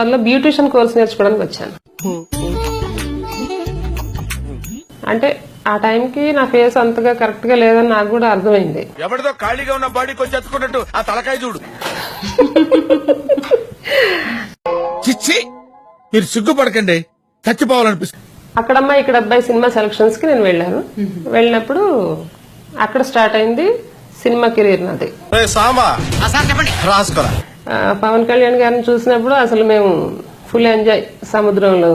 వల్ల beautician course నేర్చుకోవడానికి వచ్చాను. అంటే ఆ టైంకి నా ఫేస్ అంతగా కరెక్ట్ గా లేదని నాకు కూడా అర్థమైంది. ఎవరితో ఖాళీగా ఉన్న బాడీ కొంచెం ఎత్తుకున్నట్టు ఆ తలకాయ చూడు. చిచ్చి, మీరు సిగ్గుపడకండి, చచ్చిపోవాలనిపిస్తుంది. అక్కడమ్మా ఇక్కడ అబ్బాయి సినిమా సెలక్షన్స్ కి నేను వెళ్ళాను. వెళ్ళినప్పుడు అక్కడ స్టార్ట్ అయింది సినిమా కెరీర్ నాది. రాసుకోరా. పవన్ కళ్యాణ్ గారిని చూసినప్పుడు అసలు మేము ఫుల్ ఎంజాయ్. సముద్రంలో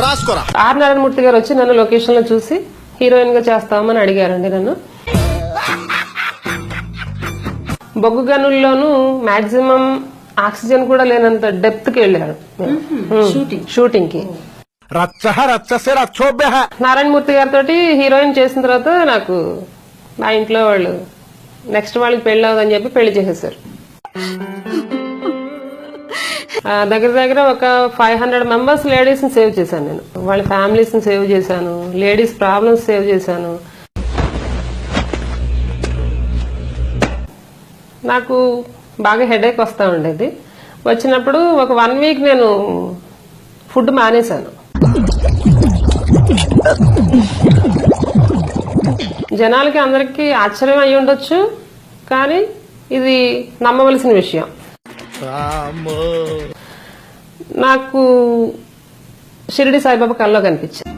రాసుకోరా. ఆర్ నారాయణమూర్తి గారు వచ్చి నన్ను లొకేషన్ లో చూసి హీరోయిన్ గా చేస్తామని అడిగారండి నన్ను. బొగ్గు గనుల్లోనూ మాక్సిమం ఆక్సిజన్ కూడా లేనంత డెప్త్ కి వెళ్ళారు షూటింగ్ కి. నారాయణమూర్తి గారితో హీరోయిన్ చేసిన తర్వాత నాకు మా ఇంట్లో వాళ్ళు నెక్స్ట్ వాళ్ళకి పెళ్లి అవుదని చెప్పి పెళ్లి చేసేసారు. దగ్గర దగ్గర ఒక 500 మెంబర్స్ లేడీస్ ని సేవ్ చేశాను నేను. వాళ్ళ ఫ్యామిలీస్ ని సేవ్ చేశాను, లేడీస్ ప్రాబ్లమ్స్ సేవ్ చేశాను. నాకు బాగా హెడేక్ వస్తా ఉండేది. వచ్చినప్పుడు ఒక 1 వీక్ నేను ఫుడ్ మానేశాను. జనాలకి అందరికి ఆశ్చర్యం అయి ఉండొచ్చు, కానీ ఇది నమ్మవలసిన విషయం. నాకు షిరిడి సాయిబాబా కల్లో కనిపించింది.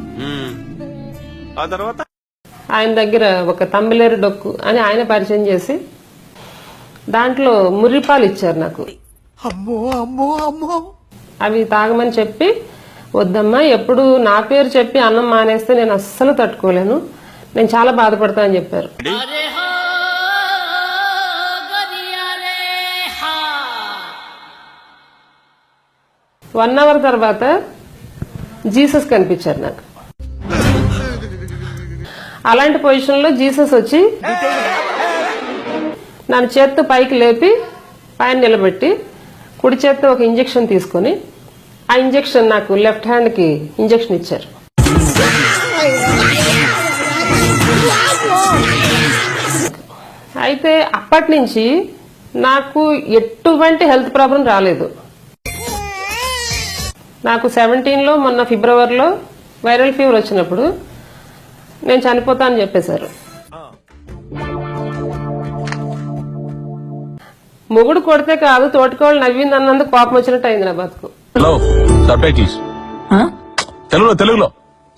ఆయన దగ్గర ఒక తంబిలేరు డొక్కు అని ఆయన పరిచయం చేసి దాంట్లో ముర్రిపాలు ఇచ్చారు నాకు. అవి తాగమని చెప్పి, వద్దమ్మా ఎప్పుడు నా పేరు చెప్పి అన్నం మానేస్తే నేను అస్సలు తట్టుకోలేను, నేను చాలా బాధపడతా అని చెప్పారు. 1 అవర్ తర్వాత జీసస్ కనిపించారు నాకు. అలాంటి పొజిషన్ లో జీసస్ వచ్చి నన్ను చేత్తో పైకి లేపి పైన నిలబెట్టి కుడి చేత్తో ఒక ఇంజెక్షన్ తీసుకుని ఆ ఇంజెక్షన్ నాకు లెఫ్ట్ హ్యాండ్ కి ఇంజెక్షన్ ఇచ్చారు. అయితే అప్పటి నుంచి నాకు ఎటువంటి హెల్త్ ప్రాబ్లం రాలేదు. నాకు 17లో మొన్న ఫిబ్రవరిలో వైరల్ ఫీవర్ వచ్చినప్పుడు నేను చనిపోతా అని చెప్పేశారు. మొగుడు కొడితే కాదు, తోటికోళ్ళు నవ్వింది అన్నందుకు కోపం వచ్చినట్టు అయింది నా బతుకు. తెలుగులో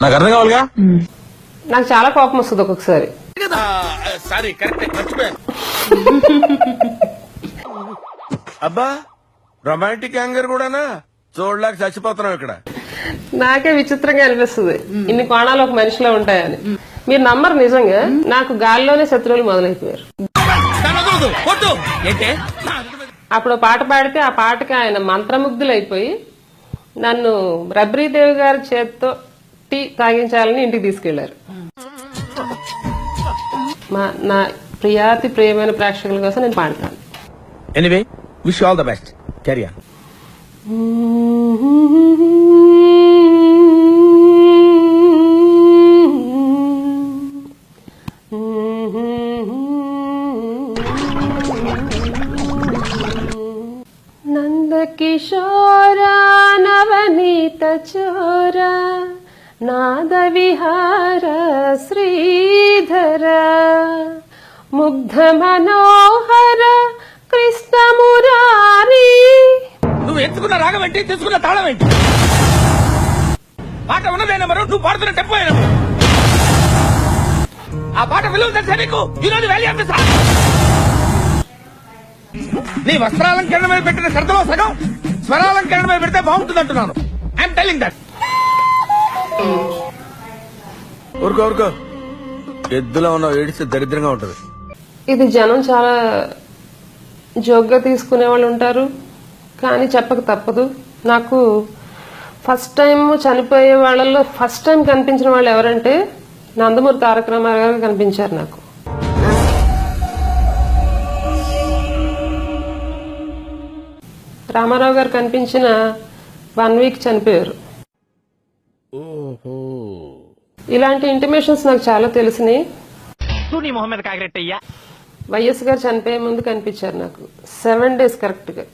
నాకు అర్థం కావాలిగా. నాకు చాలా కోపం వస్తుంది ఒక్కొక్కసారి. అబ్బా, రొమాంటిక్ యాంగర్ కూడానా? చూడలేక చచ్చిపోతున్నాం ఇక్కడ. నాకే విచిత్రంగా అనిపిస్తుంది ఇన్ని కోణాలు ఒక మనిషిలో ఉంటాయని. మీరు నమ్మరు, నిజంగా నాకు గాల్లోనే శత్రువులు మొదలైపోయారు. అప్పుడు పాట పాడితే ఆ పాటకి ఆయన మంత్రముగ్ధులైపోయి నన్ను రబ్రీదేవి గారి చేత్తో టీ తాగించాలని ఇంటికి తీసుకెళ్లారు. నా ప్రియాతి ప్రియమైన ప్రేక్షకుల కోసం నేను పాడతాను. Anyway, wish all the best. Carry on. Nandakishora నవనీత చోరా నాద విహార శ్రీధర ముగ్ధ మనోహర కృష్ణ మురారి. నువ్వు ఎంచుకున్న రాగం ఏంటి, తీసుకున్న తాళం ఏంటి? పాట ఉన్నదే నెంబరు, నువ్వు పాడుతున్న టెంపో అయినా ఆ పాట విలువ తెలిసే నీకు ఈరోజు వాల్యూ ఆఫ్ ది సాంగ్. నీ వస్త్రాలంకరణ మీద పెట్టిన శ్రద్ధలో సగం స్వరాలంకరణ మీద పెడితే బాగుంటుంది అంటున్నాను. I'm telling that. ఊరుకో ఊరుకో, ఎద్దులో ఉన్న ఏడిస్తే దరిద్రంగా ఉంటది. ఇది జనం చాలా జోక్గా తీసుకునే వాళ్ళు ఉంటారు, కానీ చెప్పక తప్పదు. నాకు ఫస్ట్ టైం చనిపోయే వాళ్ళల్లో ఫస్ట్ టైం కనిపించిన వాళ్ళు ఎవరంటే నందమూరి తారక రామారావు గారు కనిపించారు నాకు. రామారావు గారు కనిపించిన 1 వీక్ చనిపోయారు. ఇలాంటి ఇంటిమేషన్స్ నాకు చాలా తెలిసినాయి. వైఎస్ గారు చనిపోయే ముందు కనిపించారు నాకు 7 days కరెక్ట్ గా.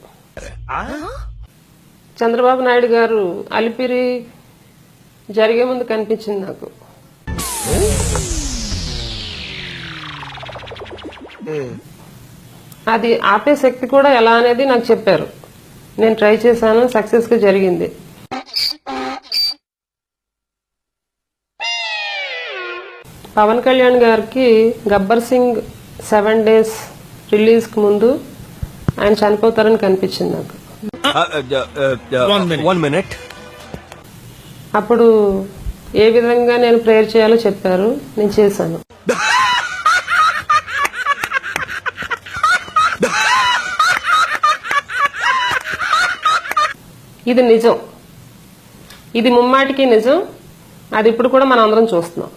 చంద్రబాబు నాయుడు గారు అలిపిరి జరిగే ముందు కనిపించింది నాకు. అది ఆపే శక్తి కూడా ఎలా అనేది నాకు చెప్పారు. నేను ట్రై చేశాను, సక్సెస్ గా జరిగింది. పవన్ కళ్యాణ్ గారికి గబ్బర్ సింగ్ 7 days రిలీజ్ కు ముందు ఆయన చనిపోతారని కనిపించింది నాకు. 1 minute. అప్పుడు ఏ విధంగా నేను ప్రేయర్ చేయాలో చెప్పారు, నేను చేశాను. ఇది నిజం, ఇది ముమ్మాటికి నిజం. అది ఇప్పుడు కూడా మనం అందరం చూస్తున్నాం.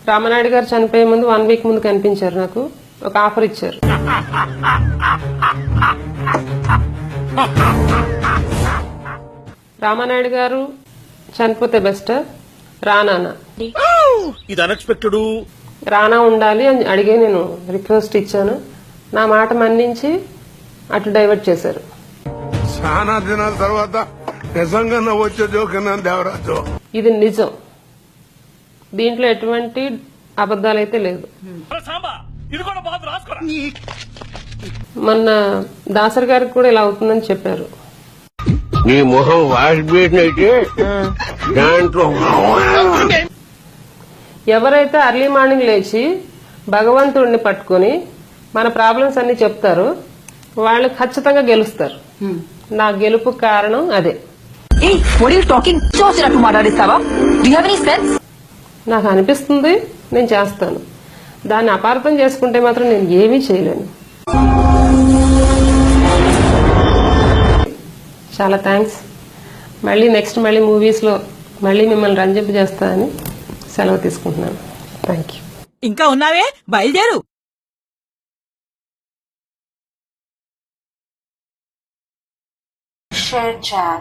రామనాయుడు గారు చనిపోయే ముందు 1 week ముందు కనిపించారు నాకు, ఒక ఆఫర్ ఇచ్చారు. రామనాయుడు గారు చనిపోతే బెస్ట్, రానా ఇది అన్ఎక్స్పెక్టెడ్. రానా ఉండాలి అని అడిగే నేను రిక్వెస్ట్ ఇచ్చాను. నా మాట మన్నించి అటు డైవర్ట్ చేశారు. చాలా దినాల తర్వాత నిజంగా వచ్చే జోకన్నా దేవరాజు. ఇది నిజం, దీంట్లో ఎటువంటి అబద్దాలైతే లేదు. మొన్న దాసరి గారికి కూడా ఇలా అవుతుందని చెప్పారు. నీ మొహం వాష్ బేసిన్ అయితే దాంట్లో ఎవరైతే అర్లీ మార్నింగ్ లేచి భగవంతుడిని పట్టుకుని మన ప్రాబ్లమ్స్ అన్ని చెప్తారో వాళ్ళు ఖచ్చితంగా గెలుస్తారు. నా గెలుపు కారణం అదే. నాకు అనిపిస్తుంది, నేను చేస్తాను. దాన్ని అపార్థం చేసుకుంటే మాత్రం నేను ఏమీ చేయలేను. చాలా థ్యాంక్స్. మళ్ళీ నెక్స్ట్ మూవీస్ లో మళ్ళీ మిమ్మల్ని రంజింప చేస్తానని సెలవు తీసుకుంటున్నాను. Thank you. ఇంకా ఉన్నావే, బయలుదేరు. Share chat.